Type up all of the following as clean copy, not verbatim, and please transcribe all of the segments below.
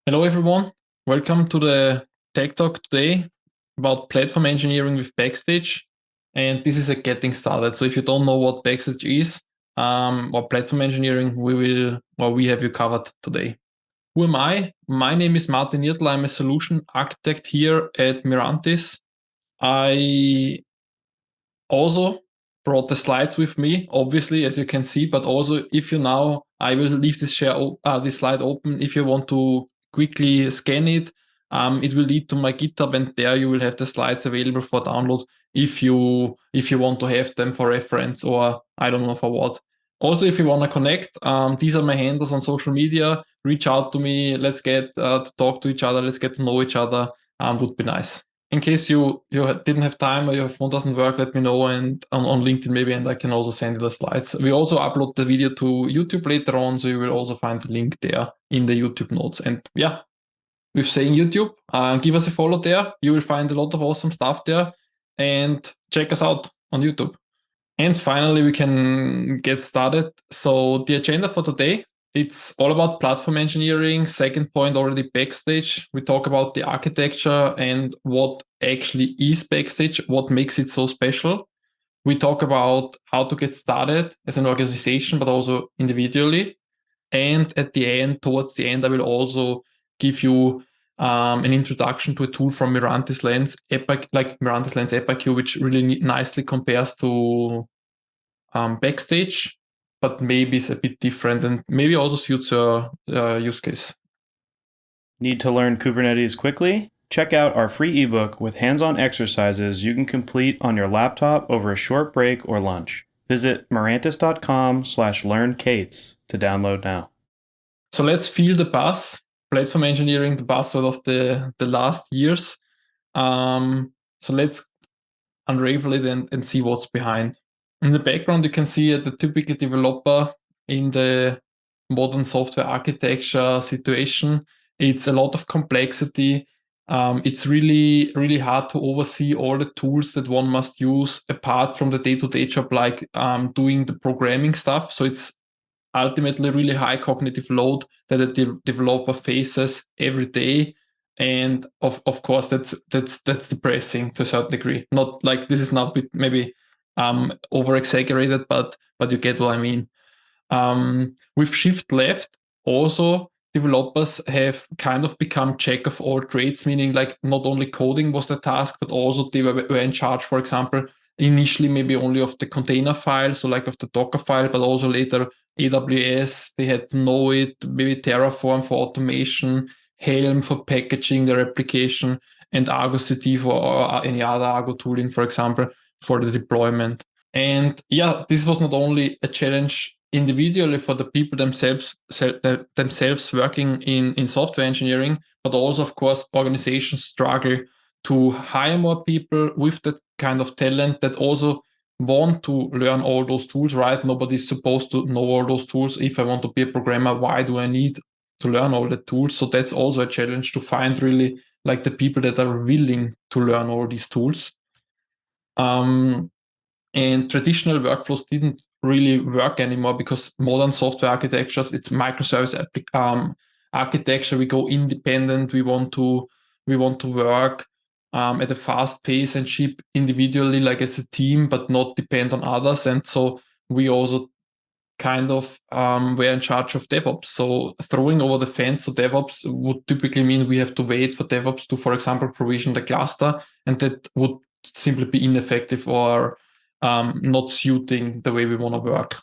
Hello, everyone. Welcome to the Tech Talk today about platform engineering with Backstage. And this is a getting started. So if you don't know what Backstage is or platform engineering, we have you covered today. Who am I? My name is Martin Irtl. I'm a solution architect here at Mirantis. I also brought the slides with me, obviously, as you can see, but also if you now, I will leave this this slide open. If you want to quickly scan it, it will lead to my GitHub, and there you will have the slides available for download if you want to have them for reference, or I don't know for what. Also, if you want to connect, these are my handles on social media. Reach out to me. Let's get to talk to each other. Let's get to know each other. Would be nice. In case you didn't have time or your phone doesn't work, let me know, and on LinkedIn maybe, and I can also send you the slides. We also upload the video to YouTube later on, so you will also find the link there in the YouTube notes. And yeah, with saying YouTube, give us a follow there. You will find a lot of awesome stuff there, and check us out on YouTube. And finally, we can get started. So the agenda for today, it's all about platform engineering. Second point, already Backstage. We talk about the architecture and what actually is Backstage, what makes it so special. We talk about how to get started as an organization, but also individually. And at the end, towards the end, I will also give you an introduction to a tool from Mirantis Lens, like Mirantis Lens EPIQ, which really nicely compares to Backstage, but maybe is a bit different and maybe also suits your use case. Need to learn Kubernetes quickly? Check out our free ebook with hands-on exercises you can complete on your laptop over a short break or lunch. Visit mirantis.com/learnkates to download now. So let's feel the buzz. Platform engineering, the buzzword of the last years. So let's unravel it and see what's behind. In the background, you can see the typical developer in the modern software architecture situation. It's a lot of complexity. It's really, really hard to oversee all the tools that one must use apart from the day-to-day job, like doing the programming stuff. So it's ultimately really high cognitive load that a developer faces every day. And of course, that's depressing to a certain degree. Not like this is not maybe over exaggerated, but you get what I mean. With shift left, also developers have kind of become jack of all trades, meaning like not only coding was the task, but also they were in charge, for example, initially maybe only of the container file, so like of the Docker file, but also later AWS, they had to know it, maybe Terraform for automation, Helm for packaging their application, and Argo CD for any other Argo tooling, for example, for the deployment. And yeah, this was not only a challenge individually for the people themselves working in software engineering, but also, of course, organizations struggle to hire more people with that kind of talent that also want to learn all those tools, right? Nobody's supposed to know all those tools. If I want to be a programmer, why do I need to learn all the tools? So that's also a challenge to find really like the people that are willing to learn all these tools. And traditional workflows didn't really work anymore because modern software architectures, it's microservice architecture. We go independent. We want to work at a fast pace and ship individually, like as a team, but not depend on others. And so we also kind of were in charge of DevOps. So throwing over the fence to DevOps would typically mean we have to wait for DevOps to, for example, provision the cluster, and that would simply be ineffective or not suiting the way we want to work.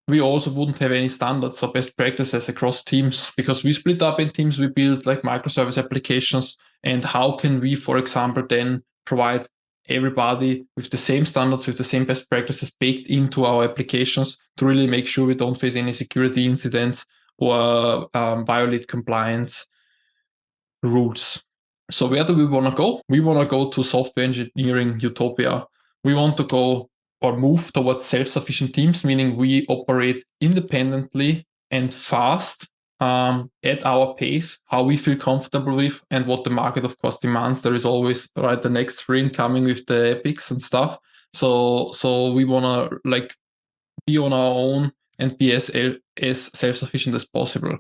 We also wouldn't have any standards or best practices across teams because we split up in teams. We build like microservice applications. And how can we, for example, then provide everybody with the same standards, with the same best practices baked into our applications to really make sure we don't face any security incidents or violate compliance rules. So where do we want to go? We want to go to software engineering utopia. We want to go or move towards self-sufficient teams, meaning we operate independently and fast at our pace, how we feel comfortable with, and what the market, of course, demands. There is always the next sprint coming with the epics and stuff. So we want to like be on our own and be as self-sufficient as possible.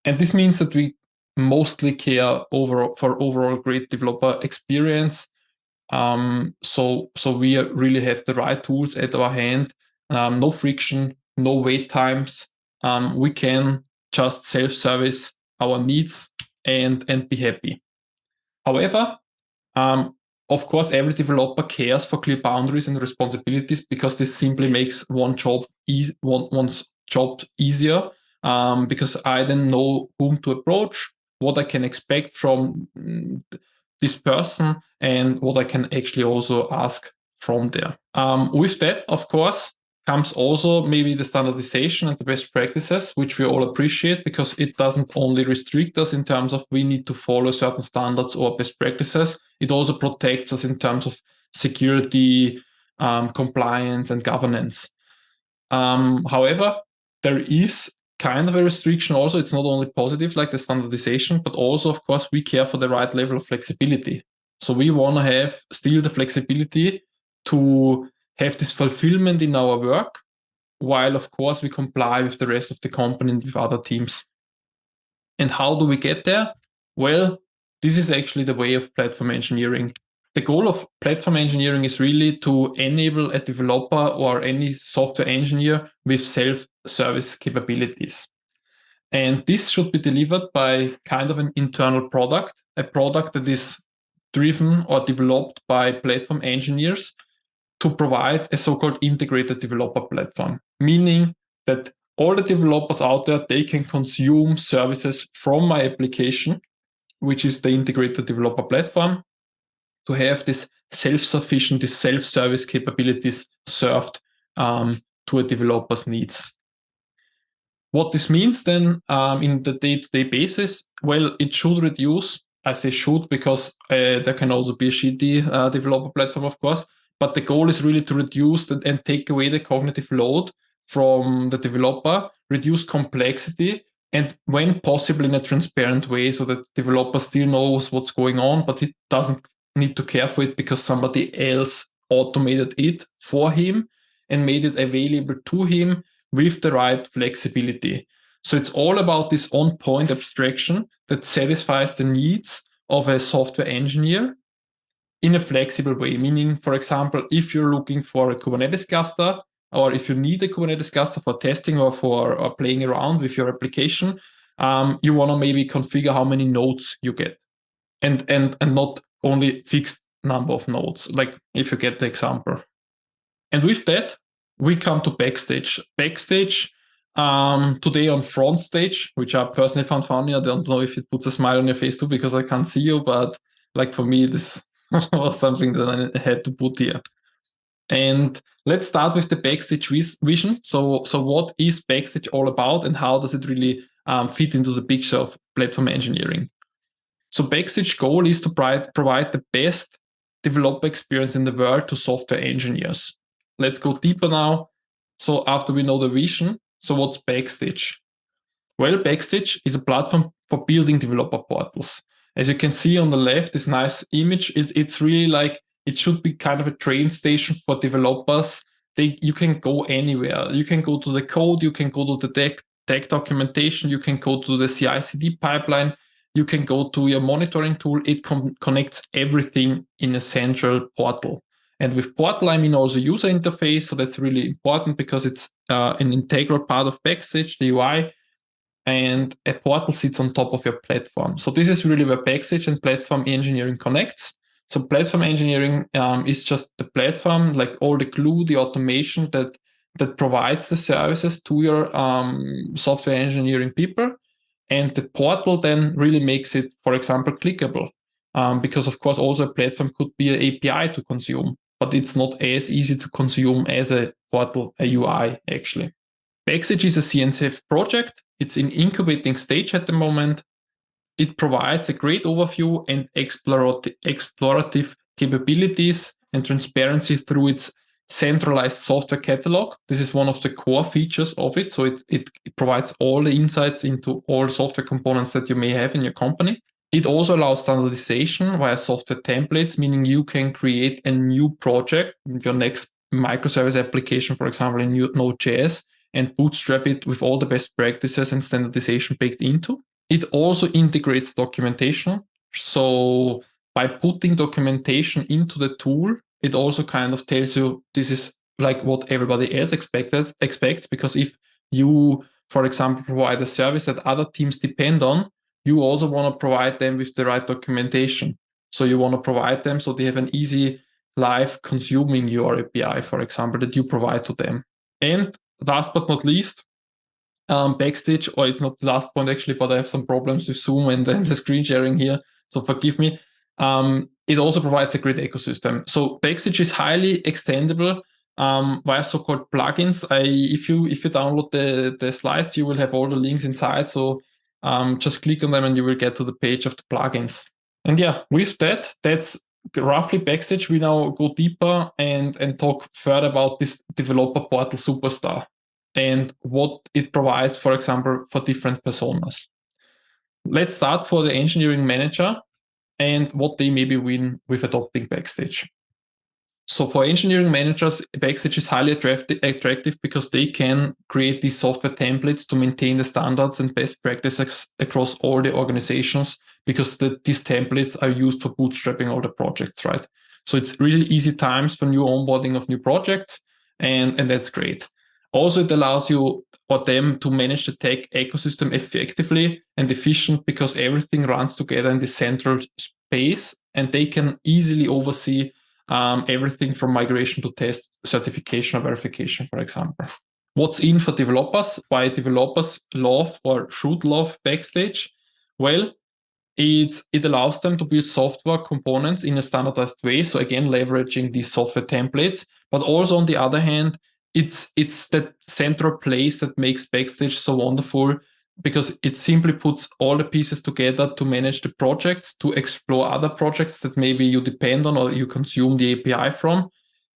And this means that we mostly care for overall great developer experience. So we really have the right tools at our hand, no friction, no wait times. We can just self-service our needs and be happy. However, of course, every developer cares for clear boundaries and responsibilities because this simply makes one's job easier. Because I then know whom to approach, what I can expect from this person, and what I can actually also ask from there. With that, of course, comes also maybe the standardization and the best practices, which we all appreciate because it doesn't only restrict us in terms of we need to follow certain standards or best practices, it also protects us in terms of security, compliance, and governance. However, there is kind of a restriction also. It's not only positive like the standardization, but also, of course, we care for the right level of flexibility. So we want to have still the flexibility to have this fulfillment in our work, while, of course, we comply with the rest of the company and with other teams. And how do we get there? Well, this is actually the way of platform engineering. The goal of platform engineering is really to enable a developer or any software engineer with self-service capabilities. And this should be delivered by kind of an internal product, a product that is driven or developed by platform engineers to provide a so-called integrated developer platform, meaning that all the developers out there, they can consume services from my application, which is the integrated developer platform, to have this self-sufficient, this self-service capabilities served to a developer's needs. What this means then in the day-to-day basis, well, it should reduce, I say should because there can also be a shitty developer platform, of course, but the goal is really to reduce and take away the cognitive load from the developer, reduce complexity, and when possible in a transparent way so that the developer still knows what's going on, but it doesn't need to care for it because somebody else automated it for him and made it available to him with the right flexibility. So it's all about this on-point abstraction that satisfies the needs of a software engineer in a flexible way. Meaning, for example, if you're looking for a Kubernetes cluster, or if you need a Kubernetes cluster for testing or for playing around with your application, you want to maybe configure how many nodes you get, and not only fixed number of nodes, like if you get the example. And with that, we come to Backstage. Backstage today on front stage, which I personally found funny. I don't know if it puts a smile on your face too because I can't see you, but like for me, this was something that I had to put here. And let's start with the Backstage vision. So what is Backstage all about, and how does it really fit into the picture of platform engineering? So Backstage goal is to provide the best developer experience in the world to software engineers. Let's go deeper now. So after we know the vision, so what's Backstage? Well, Backstage is a platform for building developer portals. As you can see on the left, this nice image, it's really like, it should be kind of a train station for developers. You can go anywhere. You can go to the code, you can go to the tech documentation, you can go to the CI/CD pipeline, you can go to your monitoring tool. It connects everything in a central portal. And with portal, I mean also user interface. So that's really important because it's an integral part of Backstage, the UI, and a portal sits on top of your platform. So this is really where Backstage and platform engineering connects. So platform engineering is just the platform, like all the glue, the automation that provides the services to your software engineering people. And the portal then really makes it, for example, clickable. Because of course, also a platform could be an API to consume, but it's not as easy to consume as a portal, a UI actually. Backstage is a CNCF project. It's in incubating stage at the moment. It provides a great overview and explorative capabilities and transparency through its centralized software catalog. This is one of the core features of it. So it provides all the insights into all software components that you may have in your company. It also allows standardization via software templates, meaning you can create a new project, your next microservice application, for example, in Node.js, and bootstrap it with all the best practices and standardization baked into. It also integrates documentation. So by putting documentation into the tool, it also kind of tells you this is like what everybody else expects, because if you, for example, provide a service that other teams depend on, you also want to provide them with the right documentation. So you want to provide them so they have an easy life consuming your API, for example, that you provide to them. And last but not least, Backstage, or it's not the last point actually, but I have some problems with Zoom and the screen sharing here, so forgive me. It also provides a great ecosystem. So Backstage is highly extendable via so-called plugins. If you download the slides, you will have all the links inside. So just click on them and you will get to the page of the plugins. And yeah, with that's roughly Backstage. We now go deeper and talk further about this developer portal superstar and what it provides, for example, for different personas. Let's start for the engineering manager and what they maybe win with adopting Backstage. So for engineering managers, Backstage is highly attractive because they can create these software templates to maintain the standards and best practices across all the organizations, because these templates are used for bootstrapping all the projects, right? So it's really easy times for new onboarding of new projects, and that's great. Also, it allows you or them to manage the tech ecosystem effectively and efficient, because everything runs together in the central space, and they can easily oversee everything from migration to test, certification, or verification, for example. What's in for developers? Why developers love or should love Backstage? Well, it allows them to build software components in a standardized way. So again, leveraging these software templates, but also on the other hand, it's that central place that makes Backstage so wonderful, because it simply puts all the pieces together to manage the projects, to explore other projects that maybe you depend on or you consume the API from.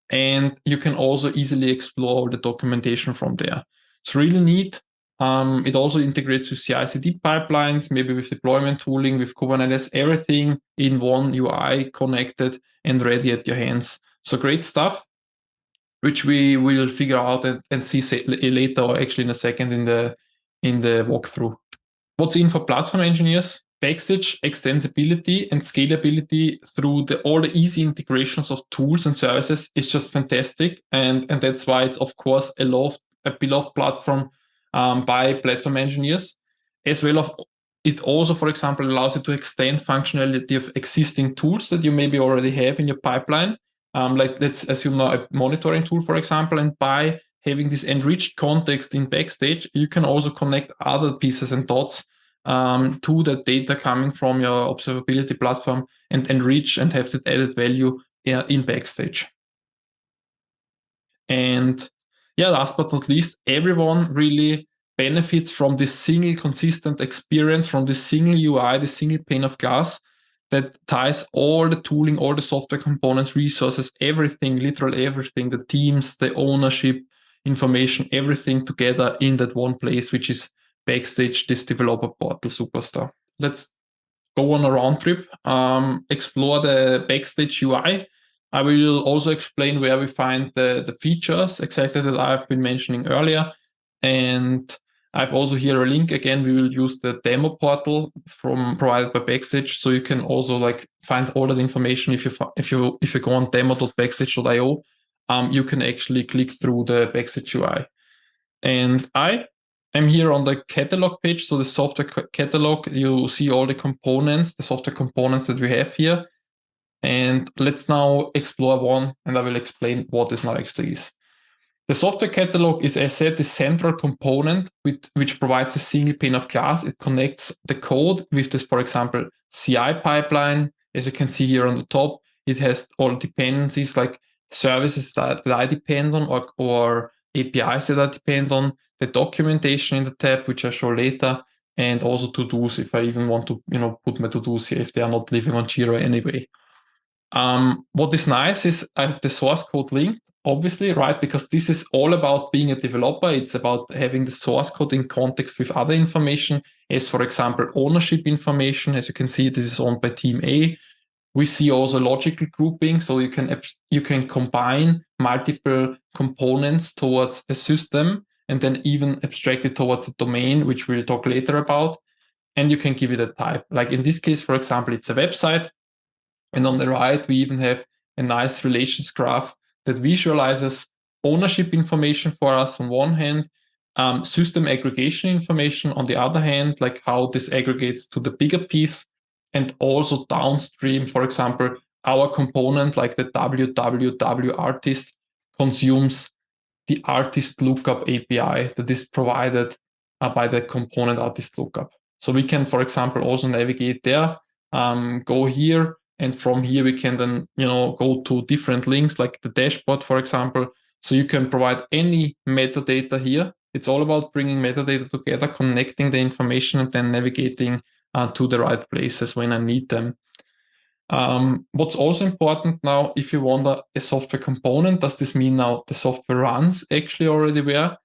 And you can also easily explore the documentation from there. It's really neat. It also integrates with CI/CD pipelines, maybe with deployment tooling, with Kubernetes, everything in one UI connected and ready at your hands. So great stuff, which we will figure out and see later, or actually in a second in the walkthrough. What's in for platform engineers? Backstage extensibility and scalability through all the easy integrations of tools and services is just fantastic, and that's why it's of course a beloved platform by platform engineers, as well as it also, for example, allows you to extend functionality of existing tools that you maybe already have in your pipeline. Like let's assume now a monitoring tool, for example, and by having this enriched context in Backstage, you can also connect other pieces and dots to the data coming from your observability platform and enrich and have that added value in Backstage. And yeah, last but not least, everyone really benefits from this single consistent experience, from this single UI, this single pane of glass that ties all the tooling, all the software components, resources, everything, literally everything, the teams, the ownership, information, everything together in that one place, which is Backstage, this developer portal superstar. Let's go on a round trip, explore the Backstage UI. I will also explain where we find the features exactly that I've been mentioning earlier. And I've also here a link. Again, we will use the demo portal provided by Backstage, so you can also like find all that information. If you go on demo.backstage.io, you can actually click through the Backstage UI. And I am here on the catalog page. So the software catalog, you see all the components, the software components that we have here. And let's now explore one, and I will explain what this now actually is. The software catalog is, as I said, the central component which provides a single pane of glass. It connects the code with this, for example, CI pipeline. As you can see here on the top, it has all dependencies like services that I depend on, or APIs that I depend on, the documentation in the tab, which I show later, and also to-dos if I even want to put my to-dos here if they are not living on Jira anyway. What is nice is I have the source code linked, obviously, right? Because this is all about being a developer. It's about having the source code in context with other information, as for example, ownership information. As you can see, this is owned by team A. We see also logical grouping, so you can combine multiple components towards a system and then even abstract it towards a domain, which we'll talk later about. and you can give it a type. Like in this case, for example, it's a website. And on the right, we even have a nice relations graph that visualizes ownership information for us on one hand, system aggregation information on the other hand, like how this aggregates to the bigger piece, and also downstream, for example, our component, like the www artist, consumes the artist lookup API that is provided by the component artist lookup. So we can, for example, also navigate there, go here, and from here we can then go to different links like the dashboard, for example. So you can provide any metadata here. It's all about bringing metadata together, connecting the information, and then navigating to the right places when I need them. What's also important now, if you want a software component, does this mean now the software runs actually already where?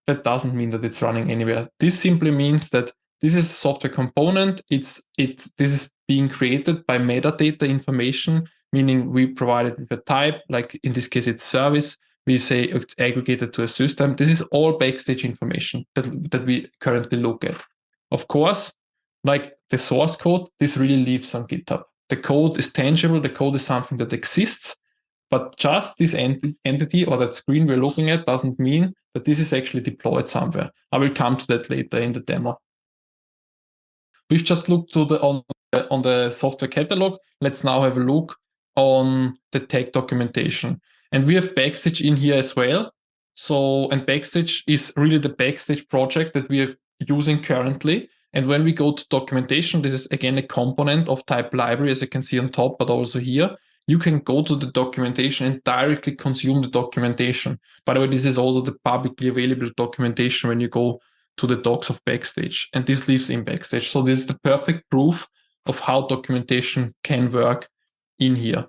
That doesn't mean that it's running anywhere. This simply means that this is a software component. This is being created by metadata information, meaning we provide it with a type, like in this case it's service. We say it's aggregated to a system. This is all Backstage information that we currently look at. Of course, like the source code, this really lives on GitHub. The code is tangible. The code is something that exists. But just this entity or that screen we're looking at doesn't mean that this is actually deployed somewhere. I will come to that later in the demo. We've just looked on the software catalog. Let's now have a look on the tech documentation. And we have Backstage in here as well. And Backstage is really the Backstage project that we are using currently. And when we go to documentation, this is again a component of type library, as you can see on top, but also here. You can go to the documentation and directly consume the documentation. By the way, this is also the publicly available documentation when you go to the docs of Backstage, and this lives in Backstage. So this is the perfect proof of how documentation can work in here.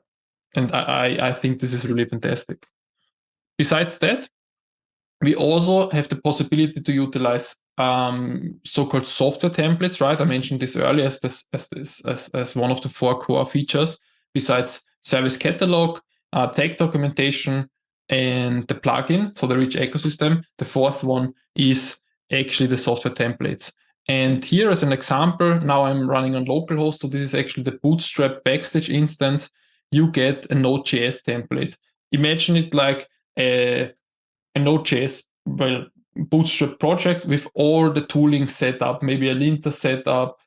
And I think this is really fantastic. Besides that, we also have the possibility to utilize so-called software templates, right? I mentioned this earlier as one of the 4 core features, besides service catalog, tech documentation, and the plugin, so the rich ecosystem. The 4th one is actually the software templates. And here as an example, now I'm running on localhost, so this is actually the Bootstrap Backstage instance. You get a Node.js template. Imagine it like a Node.js Bootstrap project with all the tooling set up, maybe a linter setup,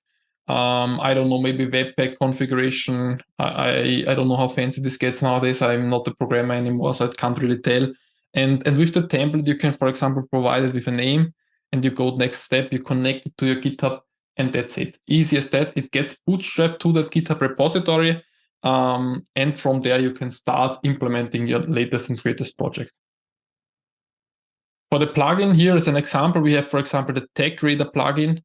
I don't know, maybe Webpack configuration. I don't know how fancy this gets nowadays. I'm not a programmer anymore, so I can't really tell. And with the template, you can, for example, provide it with a name, and you go next step, you connect it to your GitHub, and that's it. Easy as that. It gets bootstrapped to that GitHub repository, and from there you can start implementing your latest and greatest project. For the plugin, here as an example, we have, for example, the Tech Reader plugin.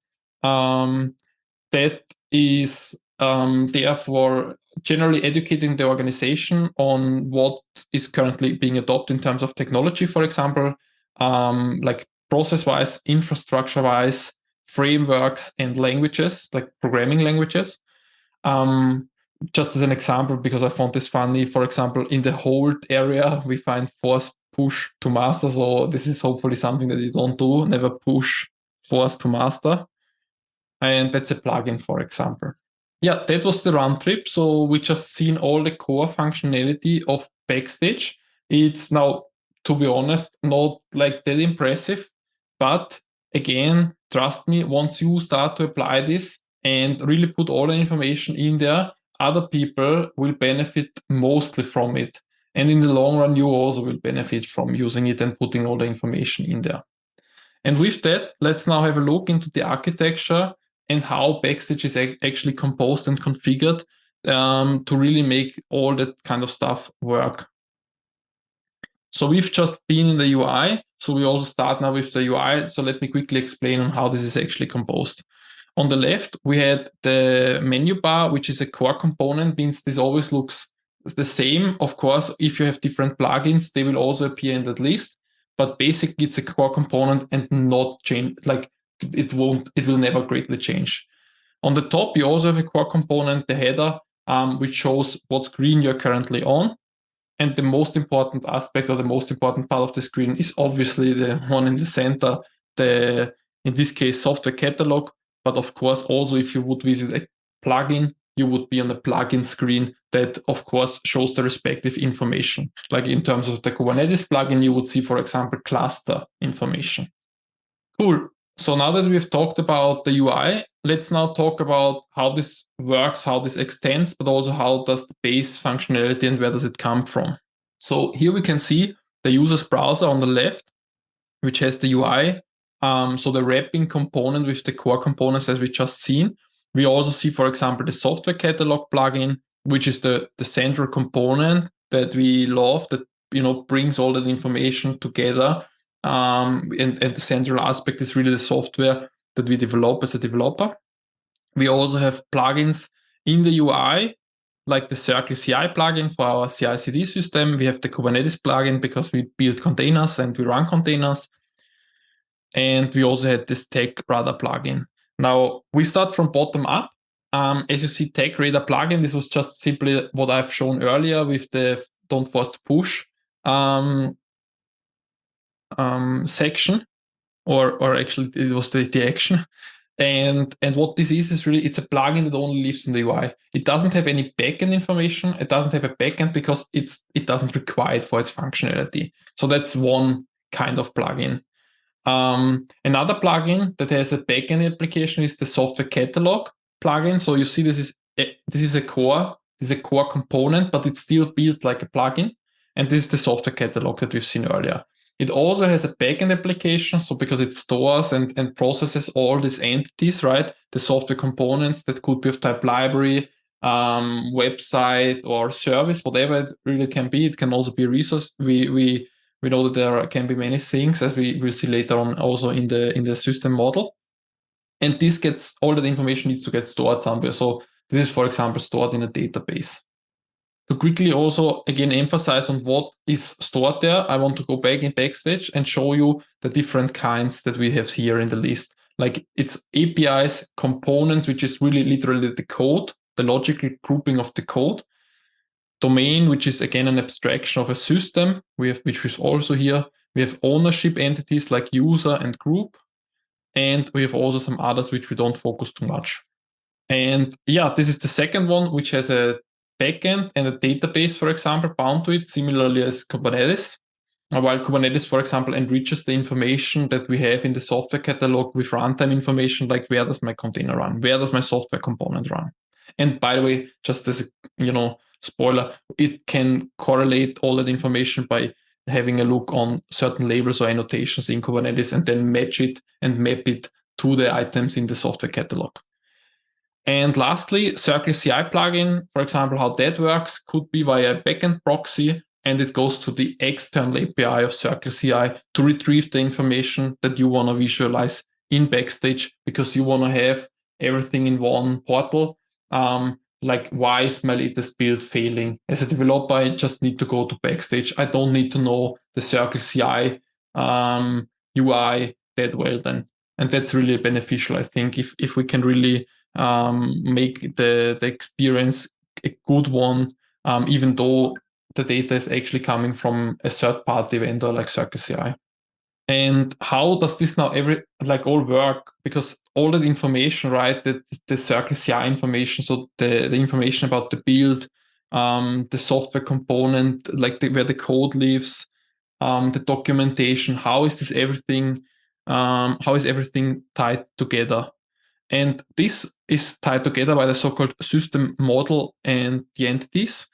That is therefore generally educating the organization on what is currently being adopted in terms of technology, for example, like process-wise, infrastructure-wise, frameworks, and languages, like programming languages. Just as an example, because I found this funny, for example, in the hold area, we find force push to master. So this is hopefully something that you don't do, never push force to master. And that's a plugin, for example. Yeah, that was the round trip. So we just seen all the core functionality of Backstage. It's now, to be honest, not like that impressive. But again, trust me, once you start to apply this and really put all the information in there, other people will benefit mostly from it. And in the long run, you also will benefit from using it and putting all the information in there. And with that, let's now have a look into the architecture and how Backstage is actually composed and configured to really make all that kind of stuff work. So we've just been in the UI. So we also start now with the UI. So let me quickly explain on how this is actually composed. On the left, we had the menu bar, which is a core component, means this always looks the same. Of course, if you have different plugins, they will also appear in that list. But basically, it's a core component and not change. Like it will never greatly change. On the top, you also have a core component, the header, which shows what screen you're currently on. And the most important aspect or the most important part of the screen is obviously the one in the center, in this case, software catalog, But of course, also if you would visit a plugin, you would be on the plugin screen that, of course, shows the respective information. Like in terms of the Kubernetes plugin, you would see, for example, cluster information. Cool. So now that we've talked about the UI, let's now talk about how this works, how this extends, but also how does the base functionality and where does it come from. So here we can see the user's browser on the left, which has the UI. So the wrapping component with the core components as we just seen. We also see, for example, the software catalog plugin, which is the central component that we love, that brings all that information together. And the central aspect is really the software that we develop as a developer. We also have plugins in the UI, like the Circle CI plugin for our CI/CD system. We have the Kubernetes plugin because we build containers and we run containers. And we also had this Tech Radar plugin. Now we start from bottom up. As you see, Tech Radar plugin, this was just simply what I've shown earlier with the don't force to push section, or actually it was the action. And what this is really, it's a plugin that only lives in the UI. It doesn't have any backend information. It doesn't have a backend because it doesn't require it for its functionality. So that's one kind of plugin. Another plugin that has a backend application is the software catalog plugin. So you see this is a core component, but it's still built like a plugin. And this is the software catalog that we've seen earlier. It also has a backend application, so because it stores and processes all these entities, right? The software components that could be of type library, website, or service, whatever it really can be. It can also be a resource. We know that there can be many things, as we will see later on, also in the system model. And all that information needs to get stored somewhere. So this is, for example, stored in a database. To quickly also again emphasize on what is stored there, I want to go back in Backstage and show you the different kinds that we have here in the list. Like it's APIs, components, which is really literally the code, the logical grouping of the code. Domain, which is again an abstraction of a system, which is also here. We have ownership entities like user and group. And we have also some others which we don't focus too much. And yeah, this is the second one, which has a backend and a database, for example, bound to it, similarly as Kubernetes. While Kubernetes, for example, enriches the information that we have in the software catalog with runtime information, like where does my container run? Where does my software component run? And by the way, just as a spoiler, it can correlate all that information by having a look on certain labels or annotations in Kubernetes and then match it and map it to the items in the software catalog. And lastly, Circle CI plugin, for example, how that works could be via a backend proxy, and it goes to the external API of Circle CI to retrieve the information that you want to visualize in Backstage, because you want to have everything in one portal. Like, why is my latest build failing? As a developer, I just need to go to Backstage. I don't need to know the Circle CI UI that well then. And that's really beneficial, I think, if we can really make the experience a good one, even though the data is actually coming from a third-party vendor like Circle CI. And how does this now all work? Because all that information, right, the Circle CI information, so the information about the build, the software component, like where the code lives, the documentation, how is everything tied together? And this is tied together by the so-called system model and the entities.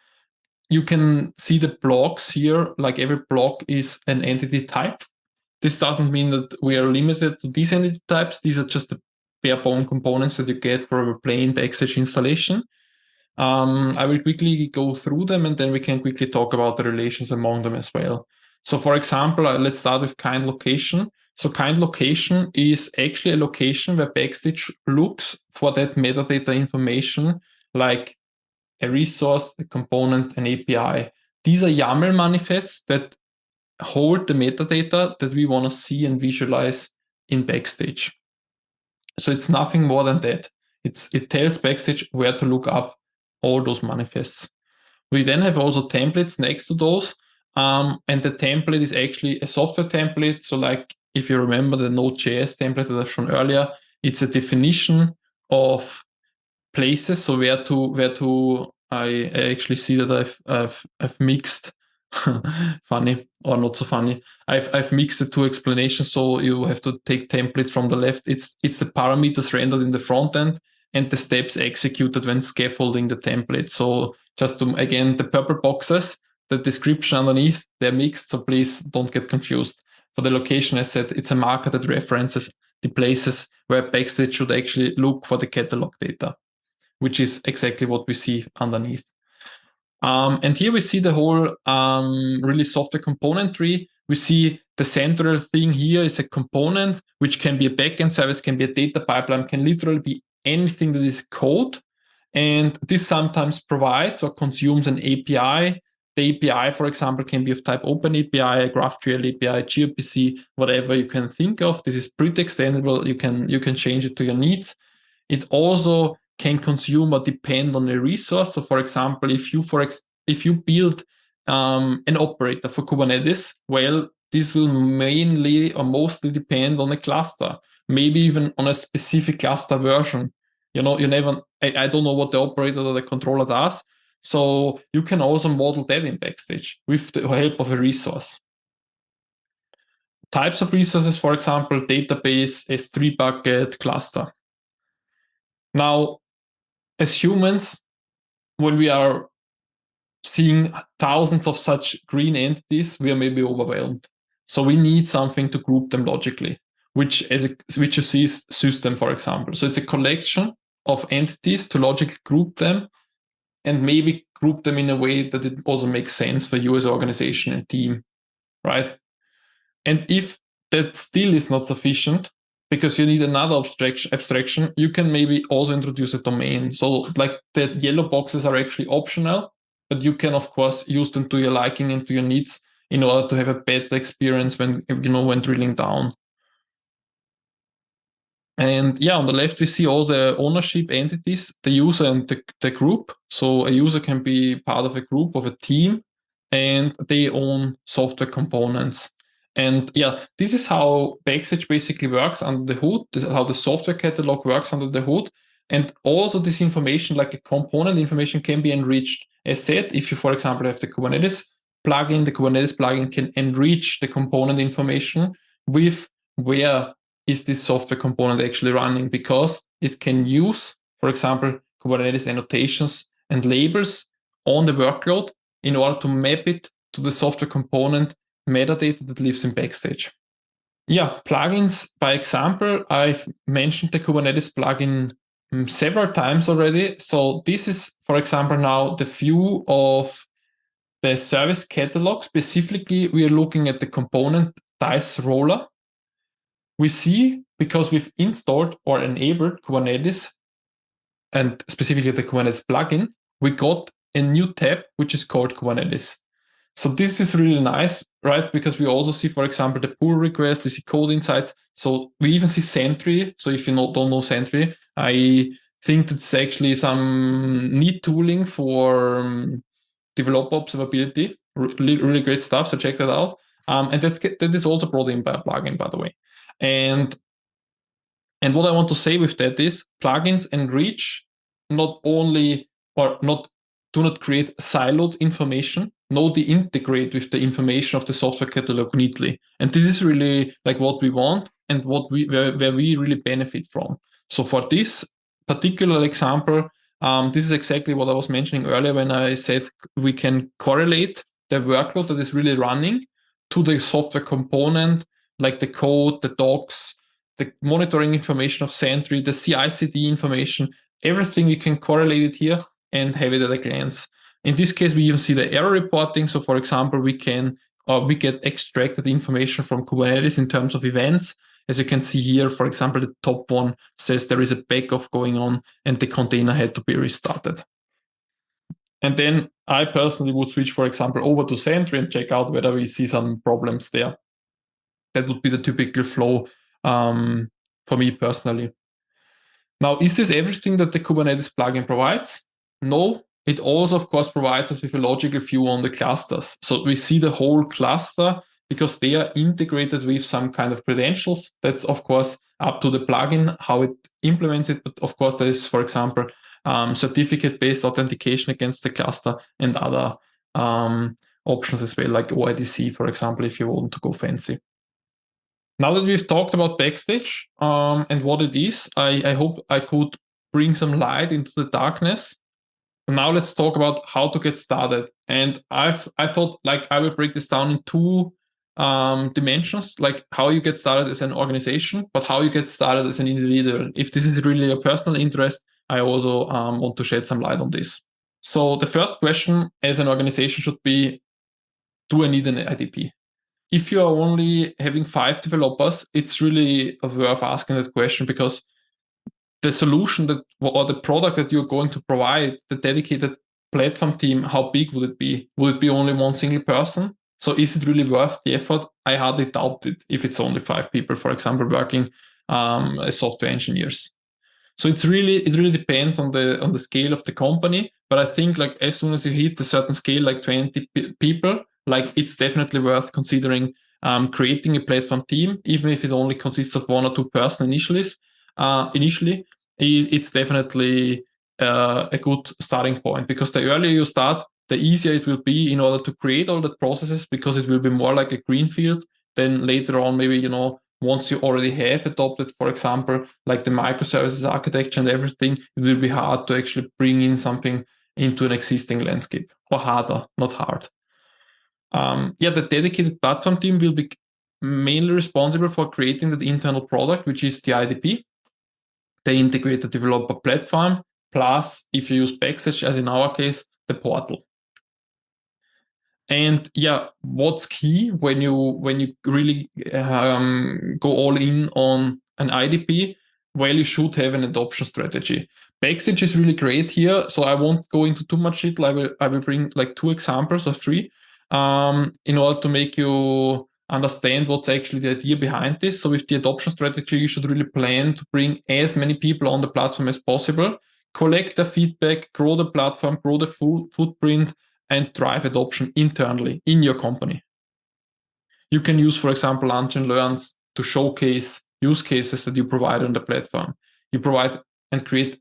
You can see the blocks here, like every block is an entity type. This doesn't mean that we are limited to these entity types. These are just the bare bone components that you get for a plain Backstage installation. I will quickly go through them, and then we can quickly talk about the relations among them as well. So for example, let's start with kind location. So kind location is actually a location where Backstage looks for that metadata information, like a resource, a component, an API. These are YAML manifests that hold the metadata that we want to see and visualize in Backstage. So it's nothing more than that. It tells Backstage where to look up all those manifests. We then have also templates next to those. And the template is actually a software template. So like if you remember the Node.js template that I've shown earlier, It's a definition of places. So where to I actually see that I've mixed funny or not so funny. I've mixed the two explanations. So you have to take template from the left. It's the parameters rendered in the front end and the steps executed when scaffolding the template. So just to, again, the purple boxes, the description underneath, they're mixed. So please don't get confused. For the location, I said it's a marker that references the places where Backstage should actually look for the catalog data, which is exactly what we see underneath. And here we see the whole really software component tree. We see the central thing here is a component, which can be a backend service, can be a data pipeline, can literally be anything that is code. And this sometimes provides or consumes an API. The API, for example, can be of type OpenAPI, a GraphQL API, gRPC, whatever you can think of. This is pretty extendable. You can change it to your needs. It also can consume or depend on a resource. So, for example, if you build an operator for Kubernetes, well, this will mainly or mostly depend on a cluster, maybe even on a specific cluster version. You never. I don't know what the operator or the controller does. So you can also model that in Backstage with the help of a resource. Types of resources, for example, database, S3 bucket, cluster. Now, as humans, when we are seeing thousands of such green entities, we are maybe overwhelmed. So we need something to group them logically, which you see is system, for example. So it's a collection of entities to logically group them and maybe group them in a way that it also makes sense for you as an organization and team, right? And if that still is not sufficient, because you need another abstraction, you can maybe also introduce a domain. So like the yellow boxes are actually optional, but you can, of course, use them to your liking and to your needs in order to have a better experience when drilling down. And yeah, on the left, we see all the ownership entities, the user and the group. So a user can be part of a group, of a team, and they own software components. And yeah, this is how Backstage basically works under the hood. This is how the software catalog works under the hood. And also this information, like a component information, can be enriched. As said, if you, for example, have the Kubernetes plugin can enrich the component information with where is this software component actually running, because it can use, for example, Kubernetes annotations and labels on the workload in order to map it to the software component metadata that lives in Backstage. Yeah, plugins, by example, I've mentioned the Kubernetes plugin several times already. So this is, for example, now the view of the service catalog. Specifically, we are looking at the component dice roller. We see, because we've installed or enabled Kubernetes, and specifically the Kubernetes plugin, we got a new tab, which is called Kubernetes. So this is really nice, right? Because we also see, for example, the pull request, we see code insights. So we even see Sentry. So if you don't know Sentry, I think that's actually some neat tooling for developer observability. Really great stuff. So check that out. And that is also brought in by a plugin, by the way. And what I want to say with that is plugins enrich not only or not do not create siloed information. No, they integrate with the information of the software catalog neatly. And this is really like what we want and what where we really benefit from. So for this particular example, this is exactly what I was mentioning earlier when I said we can correlate the workload that is really running to the software component, like the code, the docs, the monitoring information of Sentry, the CI/CD information, everything we can correlate it here and have it at a glance. In this case, we even see the error reporting. So for example, we get extracted information from Kubernetes in terms of events. As you can see here, for example, the top one says there is a backoff going on and the container had to be restarted. And then I personally would switch, for example, over to Sentry and check out whether we see some problems there. That would be the typical flow for me personally. Now, is this everything that the Kubernetes plugin provides? No, it also, of course, provides us with a logical view on the clusters. So we see the whole cluster because they are integrated with some kind of credentials. That's, of course, up to the plugin, how it implements it. But of course, there is, for example, certificate-based authentication against the cluster and other options as well, like OIDC, for example, if you want to go fancy. Now that we've talked about Backstage and what it is, I hope I could bring some light into the darkness. Now let's talk about how to get started. And I thought like I will break this down in two dimensions, like how you get started as an organization, but how you get started as an individual. If this is really your personal interest, I also want to shed some light on this. So the first question as an organization should be, do I need an IDP? If you are only having 5 developers, it's really worth asking that question, because the solution that or the product that you're going to provide, the dedicated platform team, how big would it be? Would it be only one single person? So is it really worth the effort? I hardly doubt it if it's only 5 people, for example, working as software engineers. So it really depends on the scale of the company. But I think like as soon as you hit a certain scale, like 20 people, like it's definitely worth considering creating a platform team, even if it only consists of 1 or 2 person initially. It's definitely a good starting point, because the earlier you start, the easier it will be in order to create all the processes, because it will be more like a greenfield. Then later on, maybe, once you already have adopted, for example, like the microservices architecture and everything, it will be hard to actually bring in something into an existing landscape, or harder, not hard. The dedicated platform team will be mainly responsible for creating the internal product, which is the IDP, the integrated developer platform, plus, if you use Backstage, as in our case, the portal. And what's key when you really go all in on an IDP? Well, you should have an adoption strategy. Backstage is really great here, so I won't go into too much detail. I will bring like 2 examples or 3 in order to make you understand what's actually the idea behind this. So with the adoption strategy, you should really plan to bring as many people on the platform as possible, collect their feedback, grow the platform, grow the full footprint, and drive adoption internally in your company. You can use, for example, Lunch and Learns to showcase use cases that you provide on the platform. You provide and create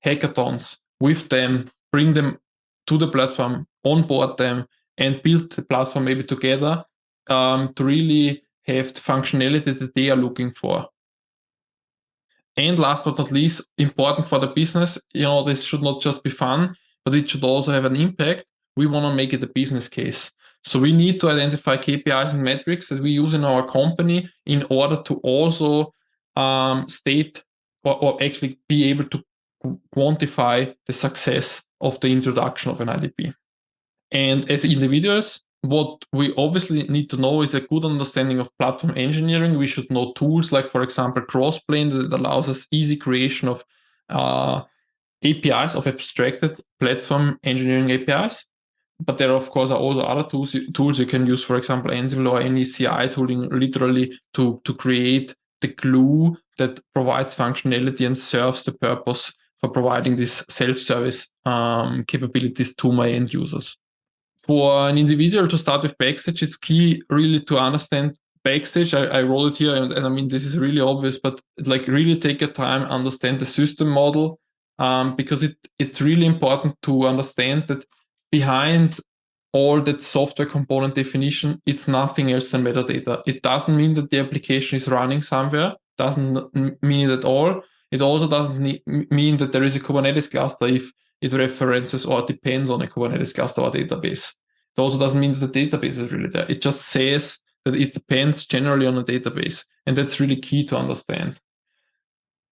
hackathons with them, bring them to the platform, onboard them, and build the platform maybe together to really have the functionality that they are looking for. And last but not least, important for the business, this should not just be fun, but it should also have an impact. We want to make it a business case. So we need to identify KPIs and metrics that we use in our company in order to also state or actually be able to quantify the success of the introduction of an IDP. And as individuals, what we obviously need to know is a good understanding of platform engineering. We should know tools like, for example, Crossplane, that allows us easy creation of APIs, of abstracted platform engineering APIs. But there, of course, are also other tools you can use, for example, Ansible or any CI tooling, literally to create the glue that provides functionality and serves the purpose for providing these self-service capabilities to my end users. For an individual to start with Backstage, it's key really to understand Backstage. I wrote it here, and I mean, this is really obvious, but like really take your time, understand the system model, because it's really important to understand that behind all that software component definition, it's nothing else than metadata. It doesn't mean that the application is running somewhere, doesn't mean it at all. It also doesn't mean that there is a Kubernetes cluster if it references or depends on a Kubernetes cluster or database. It also doesn't mean that the database is really there. It just says that it depends generally on a database. And that's really key to understand.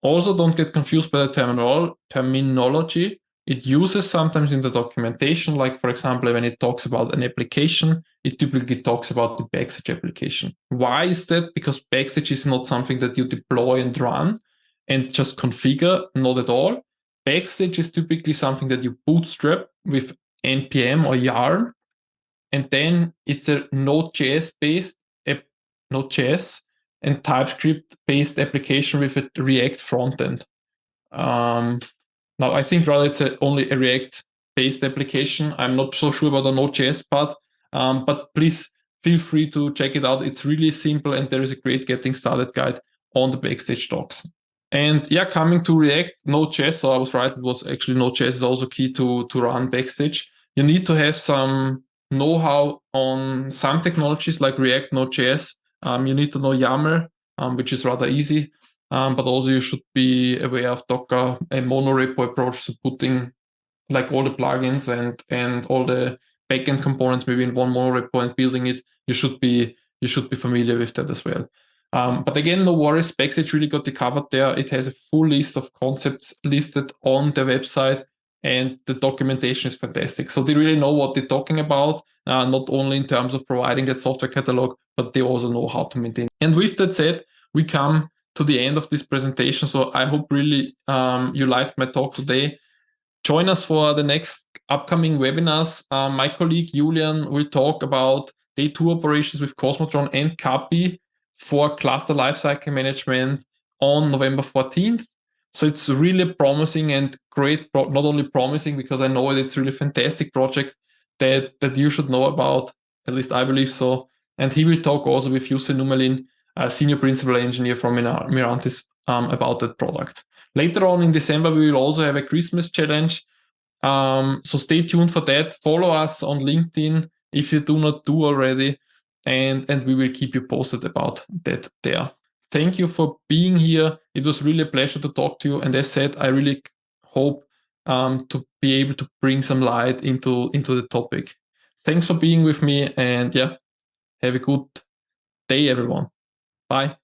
Also, don't get confused by the terminology. It uses sometimes in the documentation, like, for example, when it talks about an application, it typically talks about the Backstage application. Why is that? Because Backstage is not something that you deploy and run and just configure, not at all. Backstage is typically something that you bootstrap with npm or yarn, and then it's a Node.js and TypeScript-based application with a React frontend. Now, I think rather it's only a React-based application. I'm not so sure about the Node.js part, but please feel free to check it out. It's really simple, and there is a great getting started guide on the Backstage docs. And yeah, coming to React, Node.js, so I was right, it was actually Node.js is also key to run Backstage. You need to have some know-how on some technologies like React, Node.js. You need to know YAML, which is rather easy, but also you should be aware of Docker, a monorepo approach, so putting like all the plugins and all the backend components maybe in one monorepo and building it. You should be familiar with that as well. But again, no worries. Backstage really got you covered there. It has a full list of concepts listed on their website, and the documentation is fantastic. So they really know what they're talking about, not only in terms of providing that software catalog, but they also know how to maintain. And with that said, we come to the end of this presentation. So I hope really you liked my talk today. Join us for the next upcoming webinars. My colleague Julian will talk about day 2 operations with Cosmotron and Kapi for cluster lifecycle management on November 14th. So it's really promising and great, not only promising because I know it's really fantastic project that you should know about, at least I believe so. And he will talk also with Jussi Numelin, a senior principal engineer from Mirantis, about that product. Later on in December, we will also have a Christmas challenge. So stay tuned for that. Follow us on LinkedIn if you do not do already, and we will keep you posted about that there. Thank you for being here. It was really a pleasure to talk to you. And as said, I really hope to be able to bring some light into the topic. Thanks for being with me, and yeah, have a good day, everyone. Bye.